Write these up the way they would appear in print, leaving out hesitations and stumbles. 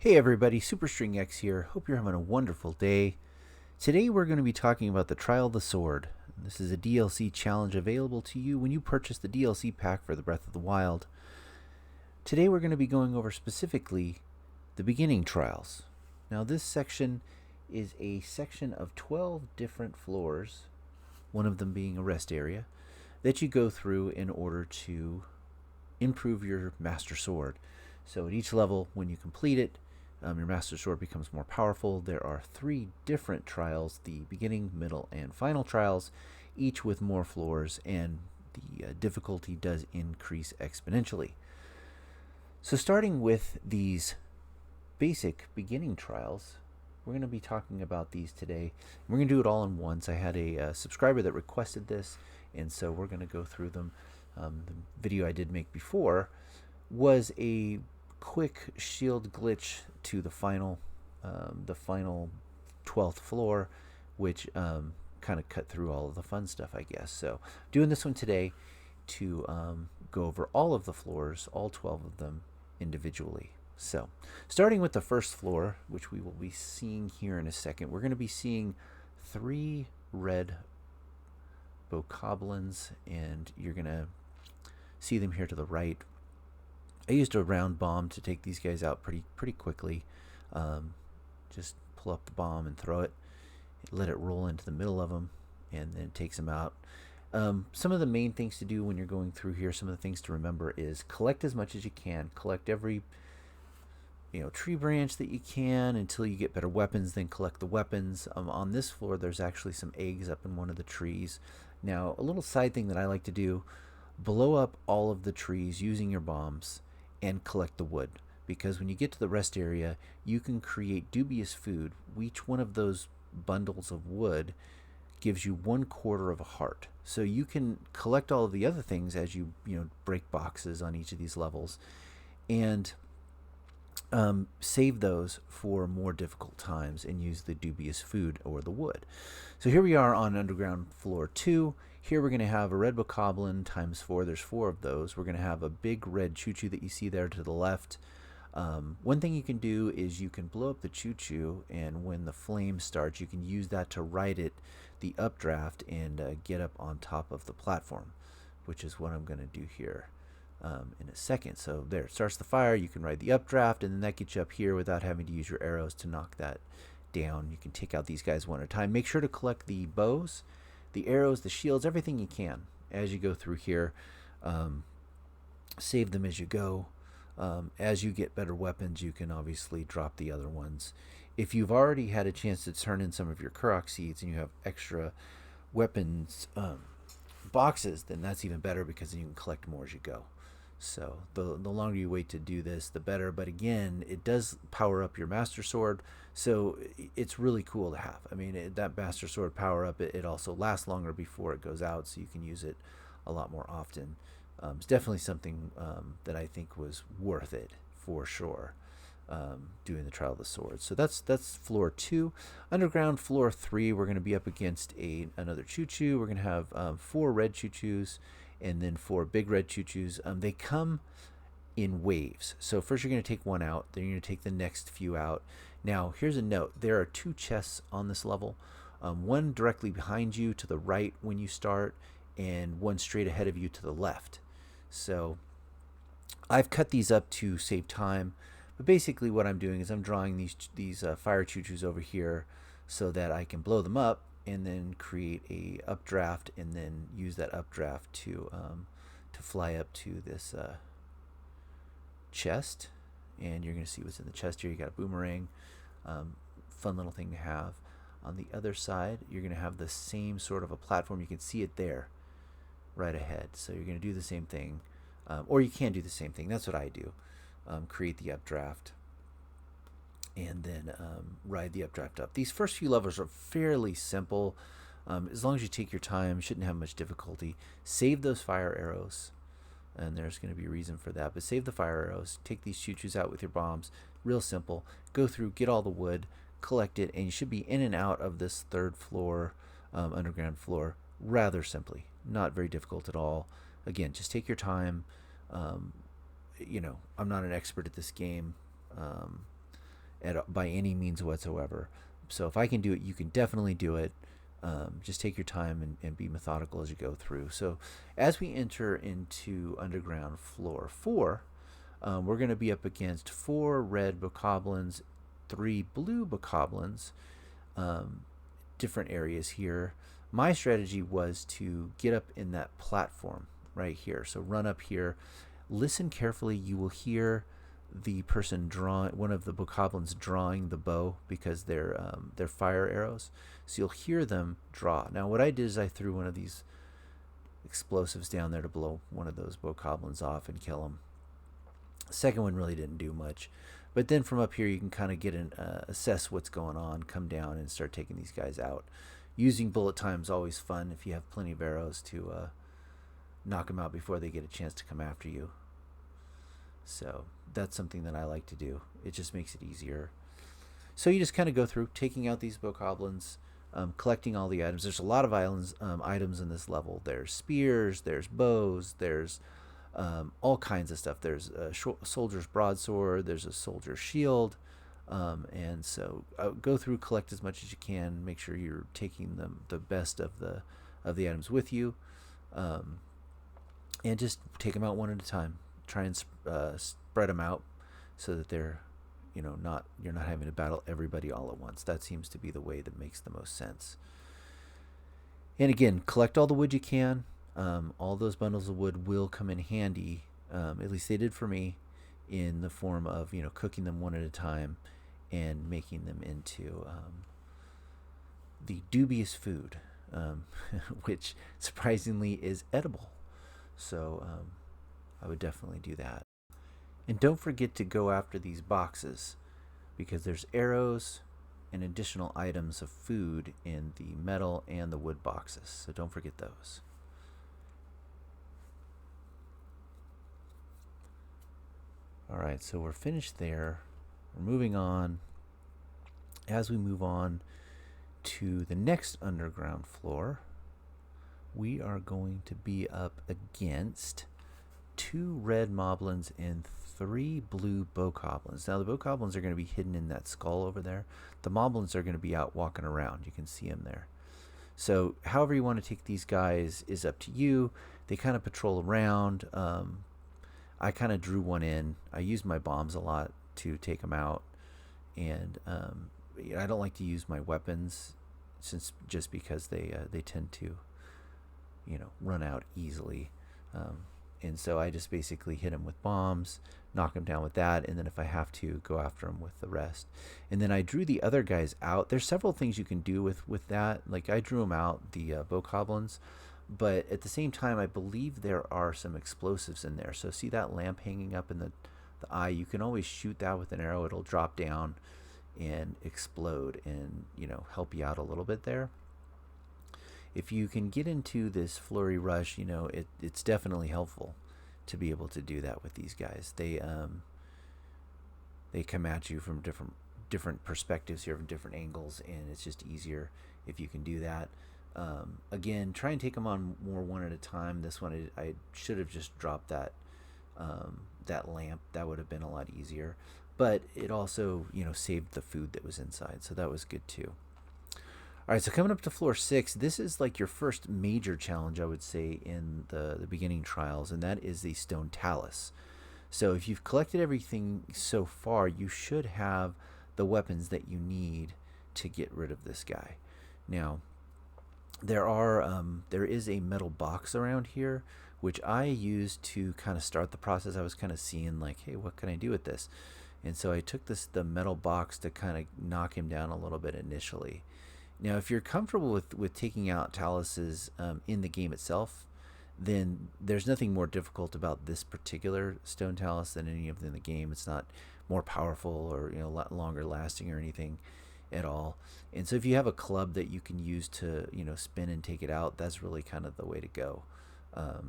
Hey everybody, Superstring X here. Hope you're having a wonderful day. Today we're going to be talking about the Trial of the Sword. This is a DLC challenge available to you when you purchase the DLC pack for the Breath of the Wild. Today we're going to be going over specifically the beginning trials. Now this section is a section of 12 different floors, one of them being a rest area, that you go through in order to improve your Master Sword. So at each level, when you complete it, your Master Sword becomes more powerful. There are 3 different trials, the beginning, middle, and final trials, each with more floors, and the difficulty does increase exponentially. So starting with these basic beginning trials, we're going to be talking about these today. We're going to do it all in once. I had a subscriber that requested this, and so we're going to go through them. The video I did make before was a quick shield glitch to the final 12th floor, which kind of cut through all of the fun stuff, I guess. So doing this one today to go over all of the floors, all 12 of them individually. So starting with the first floor, which we will be seeing here in a second, we're going to be seeing 3 red bokoblins, and you're going to see them here to the right. I used a round bomb to take these guys out pretty quickly. Just pull up the bomb and throw it, let it roll into the middle of them, and then it takes them out. Some of the main things to do when you're going through here, some of the things to remember is collect as much as you can. Collect every tree branch that you can until you get better weapons, then collect the weapons. On this floor, there's actually some eggs up in one of the trees. Now, a little side thing that I like to do, blow up all of the trees using your bombs and collect the wood, because when you get to the rest area, you can create dubious food. Each one of those bundles of wood gives you 1/4 of a heart. So you can collect all of the other things as you break boxes on each of these levels, and save those for more difficult times and use the dubious food or the wood. So here we are on underground floor 2. Here we're going to have a red bokoblin times 4. There's 4 of those. We're going to have a big red choo-choo that you see there to the left. One thing you can do is you can blow up the choo-choo, and when the flame starts, you can use that to ride it the updraft and get up on top of the platform, which is what I'm going to do here in a second. So there, it starts the fire. You can ride the updraft, and then that gets you up here without having to use your arrows to knock that down. You can take out these guys one at a time. Make sure to collect the bows, the arrows, the shields, everything you can as you go through here. Save them as you go. As you get better weapons, you can obviously drop the other ones. If you've already had a chance to turn in some of your Kurok seeds and you have extra weapons boxes, then that's even better, because then you can collect more as you go. So the longer you wait to do this, the better. But again, it does power up your Master Sword, so it's really cool to have. I mean, that Master Sword power up, it also lasts longer before it goes out, so you can use it a lot more often. It's definitely something that I think was worth it for sure, doing the Trial of the Sword. So that's floor 2. Underground floor 3, we're going to be up against another choo-choo. We're going to have 4 red choo-choos, and then 4 big red choo-choos. They come in waves. So first you're going to take one out, then you're going to take the next few out. Now here's a note. There are 2 chests on this level. One directly behind you to the right when you start, and one straight ahead of you to the left. So I've cut these up to save time, but basically what I'm doing is I'm drawing these fire choo-choos over here so that I can blow them up and then create a updraft, and then use that updraft to fly up to this chest. And you're going to see what's in the chest here. You got a boomerang, fun little thing to have. On the other side, you're going to have the same sort of a platform. You can see it there right ahead. So you're going to do the same thing, or you can do the same thing. That's what I do. Create the updraft, and then ride the updraft up. These first few levels are fairly simple. As long as you take your time, you shouldn't have much difficulty. Save those fire arrows, and there's going to be a reason for that, but save the fire arrows. Take these choo-choos out with your bombs. Real simple. Go through, get all the wood, collect it, and you should be in and out of this 3rd floor, underground floor, rather simply. Not very difficult at all. Again, just take your time. I'm not an expert at this game. by any means whatsoever. So if I can do it, you can definitely do it. Just take your time and be methodical as you go through. So as we enter into underground floor 4, we're going to be up against 4 red bokoblins, 3 blue bokoblins, different areas here. My strategy was to get up in that platform right here. So run up here, listen carefully. You will hear the person drawing, one of the bokoblins drawing the bow, because they're fire arrows. So you'll hear them draw. Now what I did is I threw one of these explosives down there to blow one of those bokoblins off and kill them. The second one really didn't do much, but then from up here you can kind of get an assess what's going on, come down and start taking these guys out. Using bullet time is always fun if you have plenty of arrows to knock them out before they get a chance to come after you. So that's something that I like to do. It just makes it easier. So you just kind of go through taking out these bokoblins, collecting all the items. There's a lot of items in this level. There's spears, there's bows, there's all kinds of stuff. There's a soldier's broadsword, there's a soldier's shield, and so go through, collect as much as you can. Make sure you're taking the best of the items with you, and just take them out one at a time. Try and spread them out so that they're, you're not having to battle everybody all at once. That seems to be the way that makes the most sense. And again, collect all the wood you can. All those bundles of wood will come in handy, at least they did for me, in the form of cooking them one at a time and making them into the dubious food, which surprisingly is edible. So I would definitely do that. And don't forget to go after these boxes, because there's arrows and additional items of food in the metal and the wood boxes. So don't forget those. Alright, so we're finished there. We're moving on. As we move on to the next underground floor, we are going to be up against 2 red moblins and 3 blue bokoblins. Now the bokoblins are going to be hidden in that skull over there. The moblins are going to be out walking around. You can see them there. So however you want to take these guys is up to you. They kind of patrol around. I kind of drew one in. I used my bombs a lot to take them out, and I don't like to use my weapons just because they tend to run out easily. And so I just basically hit them with bombs, knock them down with that, and then if I have to, go after them with the rest. And then I drew the other guys out. There's several things you can do with that. Like I drew them out, the bokoblins, but at the same time, I believe there are some explosives in there. So see that lamp hanging up in the eye? You can always shoot that with an arrow. It'll drop down and explode and help you out a little bit there. If you can get into this flurry rush, it's definitely helpful to be able to do that with these guys. They come at you from different perspectives here, from different angles, and it's just easier if you can do that. Again, try and take them on more one at a time. This one, I should have just dropped that lamp. That would have been a lot easier, but it also saved the food that was inside, so that was good too. All right, so coming up to floor 6, this is like your first major challenge, I would say, in the beginning trials, and that is the stone talus. So if you've collected everything so far, you should have the weapons that you need to get rid of this guy. Now, there is a metal box around here, which I used to kind of start the process. I was kind of seeing like, hey, what can I do with this? And so I took the metal box to kind of knock him down a little bit initially. Now, if you're comfortable with taking out taluses in the game itself, then there's nothing more difficult about this particular stone talus than any of them in the game. It's not more powerful or longer lasting or anything at all. And so if you have a club that you can use to spin and take it out, that's really kind of the way to go. I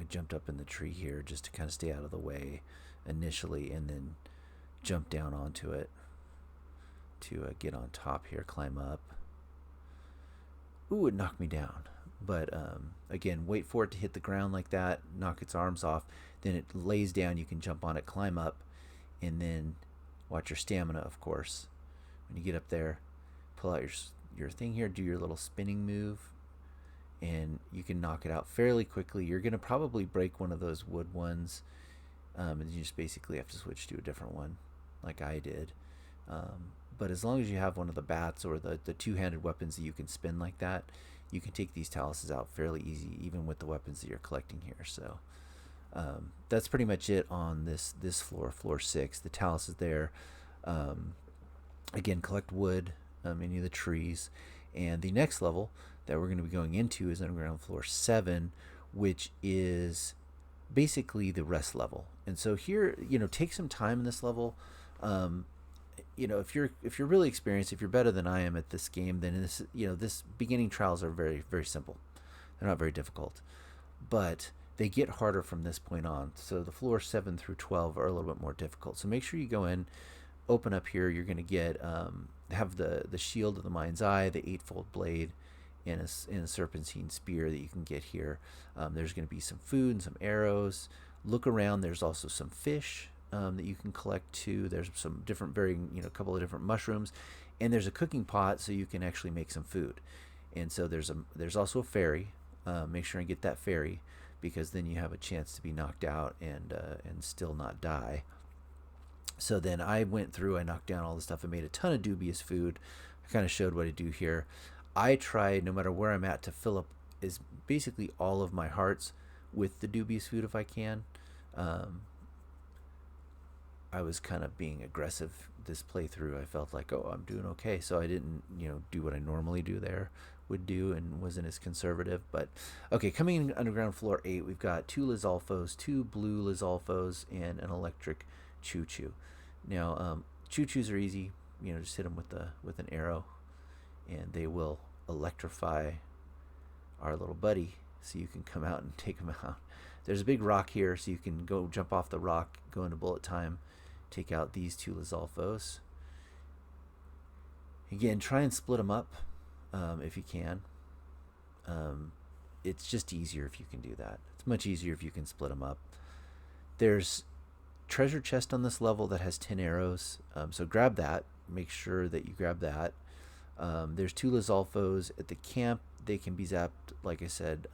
jumped up in the tree here just to kind of stay out of the way initially, and then jump down onto it to get on top here, climb up. Ooh, it knocked me down. But again, wait for it to hit the ground like that, knock its arms off, then it lays down, you can jump on it, climb up, and then Watch your stamina, of course. When you get up there, pull out your thing here, do your little spinning move, and you can knock it out fairly quickly. You're going to probably break one of those wood ones, and you just basically have to switch to a different one, like I did. But as long as you have one of the bats or the two-handed weapons that you can spin like that, you can take these taluses out fairly easy, even with the weapons that you're collecting here. So that's pretty much it on this floor, floor 6. The talus is there. Again, collect wood, any of the trees. And the next level that we're going to be going into is underground floor 7, which is basically the rest level. And so here, take some time in this level. If you're really experienced, if you're better than I am at this game, then this beginning trials are very, very simple. They're not very difficult, but they get harder from this point on. So the floors 7 through 12 are a little bit more difficult. So make sure you go in, open up here. You're going to get have the shield of the mind's eye, the 8-fold blade, and a serpentine spear that you can get here. There's going to be some food and some arrows. Look around. There's also some fish that you can collect too. There's some different a couple of different mushrooms, and there's a cooking pot so you can actually make some food. And so there's also a fairy. Make sure and get that fairy, because then you have a chance to be knocked out and still not die. So then I went through, I knocked down all the stuff, I made a ton of dubious food. I kind of showed what I do here. I try, no matter where I'm at, to fill up is basically all of my hearts with the dubious food if I can. I was kind of being aggressive this playthrough. I felt like, oh, I'm doing okay, so I didn't, do what I normally would do, and wasn't as conservative. But okay, coming in underground floor 8, we've got 2 Lizalfos, 2 blue Lizalfos, and an electric choo-choo. Now, choo-choos are easy. Just hit them with an arrow, and they will electrify our little buddy, so you can come out and take him out. There's a big rock here, so you can go jump off the rock, go into bullet time, take out these 2 Lizalfos. Again, try and split them up if you can. It's just easier if you can do that. It's much easier if you can split them up. There's treasure chest on this level that has 10 arrows, so grab that. Make sure that you grab that. There's 2 Lizalfos at the camp. They can be zapped, like I said,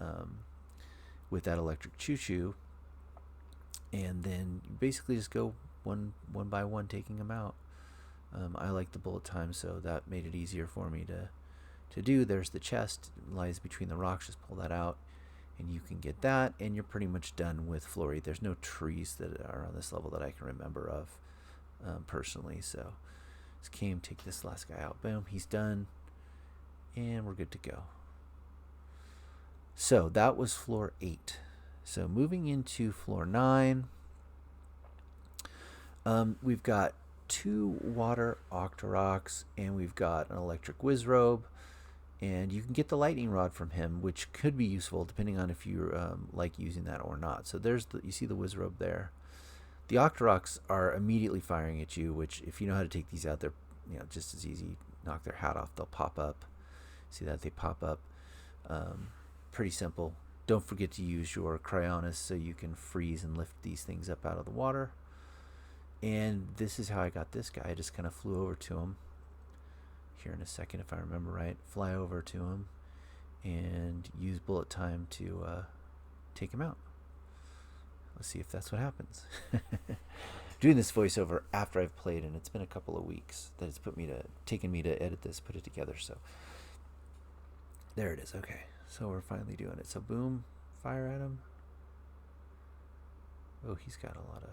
with that electric choo-choo, and then you basically just go one by one, taking them out. I like the bullet time, so that made it easier for me to do. There's the chest, it lies between the rocks. Just pull that out, and you can get that, and you're pretty much done with floor 8. There's no trees that are on this level that I can remember of personally. So just came, take this last guy out. Boom, he's done, and we're good to go. So that was floor 8. So moving into floor 9, we've got 2 water Octoroks, and we've got an electric Wizrobe, and you can get the lightning rod from him, which could be useful depending on if you like using that or not. So you see the Wizrobe there. The Octoroks are immediately firing at you, which if you know how to take these out, they're just as easy. Knock their hat off, they'll pop up. See that? They pop up. Pretty simple. Don't forget to use your Cryonis so you can freeze and lift these things up out of the water. And this is how I got this guy. I just kind of flew over to him here in a second, if I remember right. Fly over to him and use bullet time to take him out. Let's see if that's what happens. Doing this voiceover after I've played, and it's been a couple of weeks that it's taken me to edit this, put it together. So there it is. Okay. So we're finally doing it. So boom, fire at him. Oh, he's got a lot of...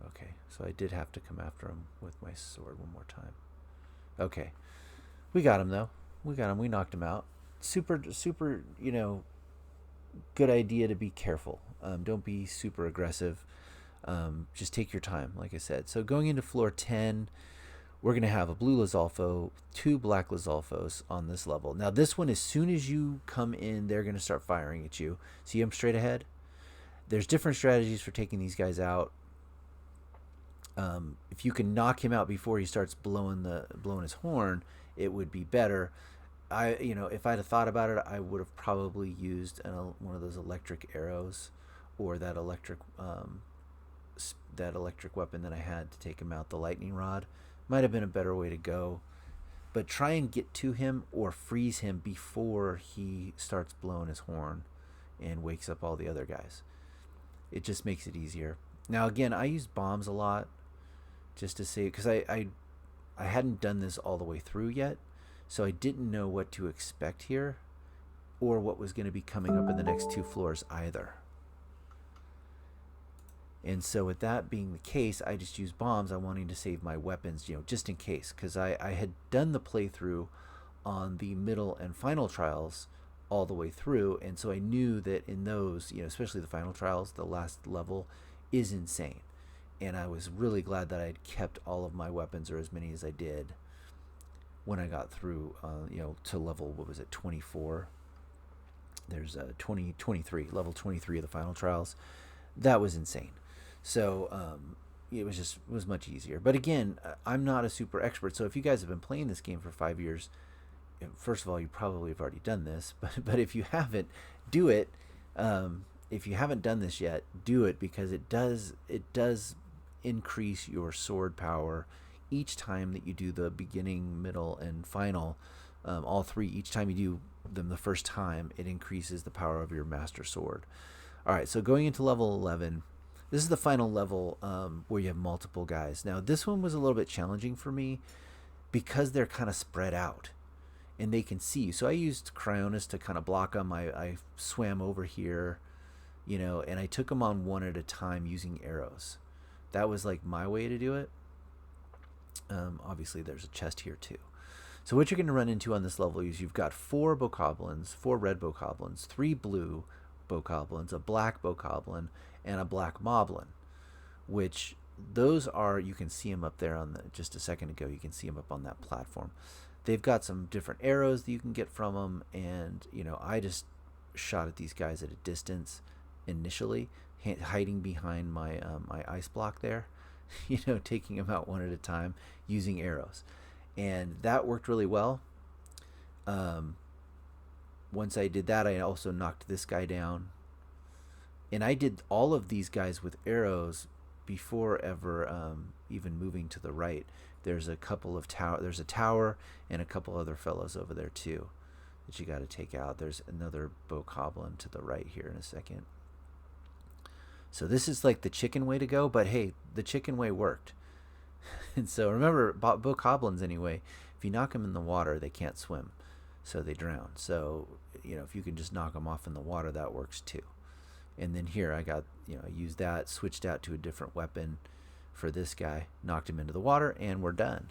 Okay, so I did have to come after him with my sword one more time. Okay, we got him though. We got him. We knocked him out. Super, good idea to be careful. Don't be super aggressive. Just take your time, like I said. So going into floor 10, we're going to have a blue Lizalfo, 2 black Lizalfos on this level. Now this one, as soon as you come in, they're going to start firing at you. See him straight ahead? There's different strategies for taking these guys out. If you can knock him out before he starts blowing his horn, it would be better. If I'd have thought about it, I would have probably used one of those electric arrows, or that electric that electric weapon that I had to take him out, the lightning rod. Might have been a better way to go. But try and get to him or freeze him before he starts blowing his horn and wakes up all the other guys. It just makes it easier. Now again, I use bombs a lot just to say, because I hadn't done this all the way through yet, so I didn't know what to expect here or what was going to be coming up in the next 2 floors either. And so with that being the case, I just use bombs. I'm wanting to save my weapons, just in case, because I had done the playthrough on the middle and final trials all the way through, and so I knew that in those, especially the final trials, the last level is insane. And I was really glad that I had kept all of my weapons, or as many as I did, when I got through, to level, 24? There's 23, level 23 of the final trials. That was insane. So it was much easier. But again, I'm not a super expert. So if you guys have been playing this game for 5 years, first of all, you probably have already done this. But if you haven't, do it. If you haven't done this yet, do it, because it does increase your sword power each time that you do the beginning, middle, and final. All three. Each time you do them the first time, it increases the power of your master sword. All right. So going into level 11. This is the final level where you have multiple guys. Now, this one was a little bit challenging for me because they're kind of spread out and they can see you. So I used Cryonis to kind of block them. I swam over here, and I took them on one at a time using arrows. That was like my way to do it. Obviously, there's a chest here too. So what you're going to run into on this level is you've got 4 bokoblins, 4 red bokoblins, 3 blue bokoblins, a black bokoblin, and a black moblin, which those are, you can see them up there on just a second ago, you can see them up on that platform. They've got some different arrows that you can get from them, and I just shot at these guys at a distance initially, hiding behind my my ice block there, taking them out one at a time using arrows, and that worked really well. Once I did that, I also knocked this guy down. And I did all of these guys with arrows before ever even moving to the right. There's a couple of there's a tower and a couple other fellows over there too that you got to take out. There's another bokoblin to the right here in a second. So this is like the chicken way to go, but hey, the chicken way worked. And so remember, bokoblins anyway, if you knock them in the water, they can't swim, so they drown. So if you can just knock them off in the water, that works too. And then here I got, I used that, switched out to a different weapon for this guy, knocked him into the water, and we're done.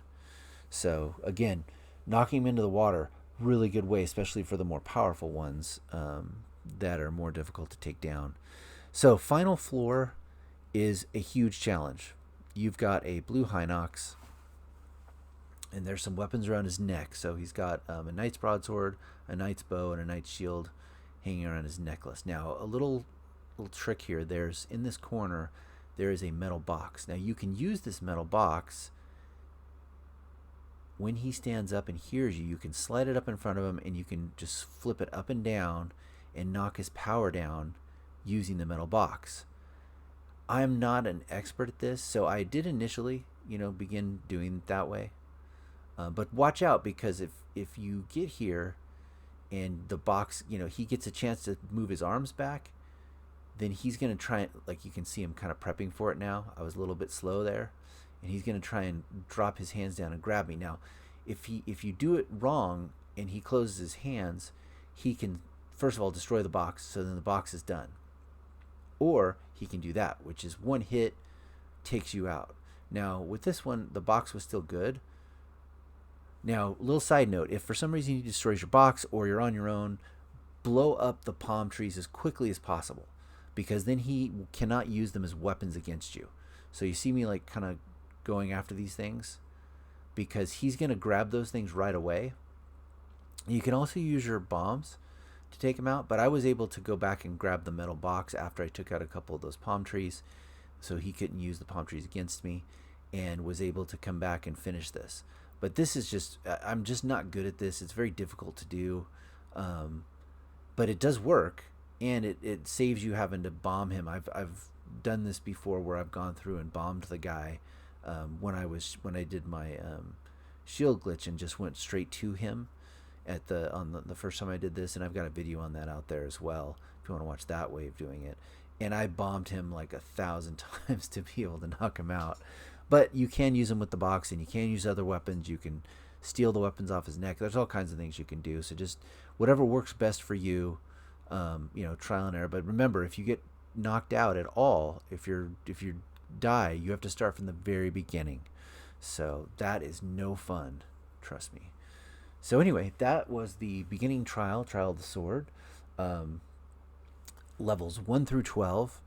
So again, knocking him into the water, really good way, especially for the more powerful ones that are more difficult to take down. So final floor is a huge challenge. You've got a blue Hinox, and there's some weapons around his neck. So he's got a knight's broadsword, a knight's bow, and a knight's shield hanging around his necklace. Now, a little trick here. There's, in this corner, there is a metal box. Now, you can use this metal box when he stands up and hears you. You can slide it up in front of him, and you can just flip it up and down and knock his power down using the metal box. I'm not an expert at this, so I did initially, begin doing it that way. But watch out, because if you get here and the box, he gets a chance to move his arms back, then he's going to try, like you can see him kind of prepping for it now. I was a little bit slow there, and he's going to try and drop his hands down and grab me. Now, if you do it wrong and he closes his hands, he can, first of all, destroy the box, so then the box is done. Or he can do that, which is one hit, takes you out. Now, with this one, the box was still good. Now, little side note, if for some reason he destroys your box or you're on your own, blow up the palm trees as quickly as possible, because then he cannot use them as weapons against you. So you see me like kind of going after these things, because he's going to grab those things right away. You can also use your bombs to take him out, but I was able to go back and grab the metal box after I took out a couple of those palm trees, so he couldn't use the palm trees against me, and was able to come back and finish this. But this is just, I'm just not good at this. It's very difficult to do, but it does work. And it saves you having to bomb him. I've done this before where I've gone through and bombed the guy when I did my shield glitch and just went straight to him at the first time I did this, and I've got a video on that out there as well if you want to watch that way of doing it. And I bombed him like 1,000 times to be able to knock him out. But you can use him with the box, and you can use other weapons. You can steal the weapons off his neck. There's all kinds of things you can do. So just whatever works best for you, trial and error. But remember, if you get knocked out at all, if you die, you have to start from the very beginning. So that is no fun, trust me. So anyway, that was the beginning trial of the sword, levels 1 through 12.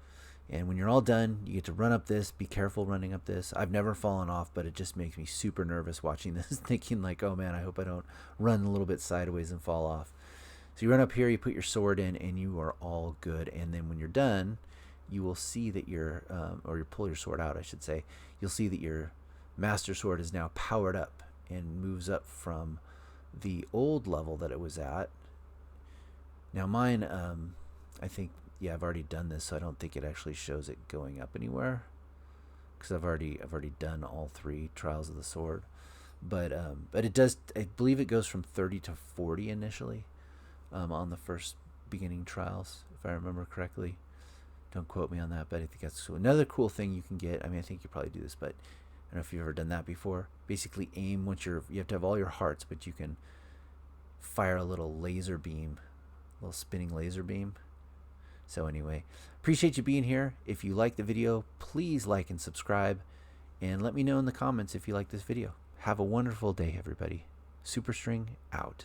And when you're all done, you get to run up this. Be careful running up this. I've never fallen off, but it just makes me super nervous watching this, thinking like, oh man, I hope I don't run a little bit sideways and fall off. So you run up here, you put your sword in, and you are all good. And then when you're done, you will see that or you pull your sword out, I should say. You'll see that your Master Sword is now powered up and moves up from the old level that it was at. Now mine, I think, yeah, I've already done this, so I don't think it actually shows it going up anywhere, because I've already done all 3 trials of the sword. But it does, I believe it goes from 30 to 40 initially on the first beginning trials, if I remember correctly. Don't quote me on that, but I think that's cool. Another cool thing you can get, I mean, I think you probably do this, but I don't know if you've ever done that before. Basically aim once you have to have all your hearts, but you can fire a little laser beam, a little spinning laser beam. So anyway, appreciate you being here. If you like the video, please like and subscribe, and let me know in the comments if you like this video. Have a wonderful day, everybody. Superstring out.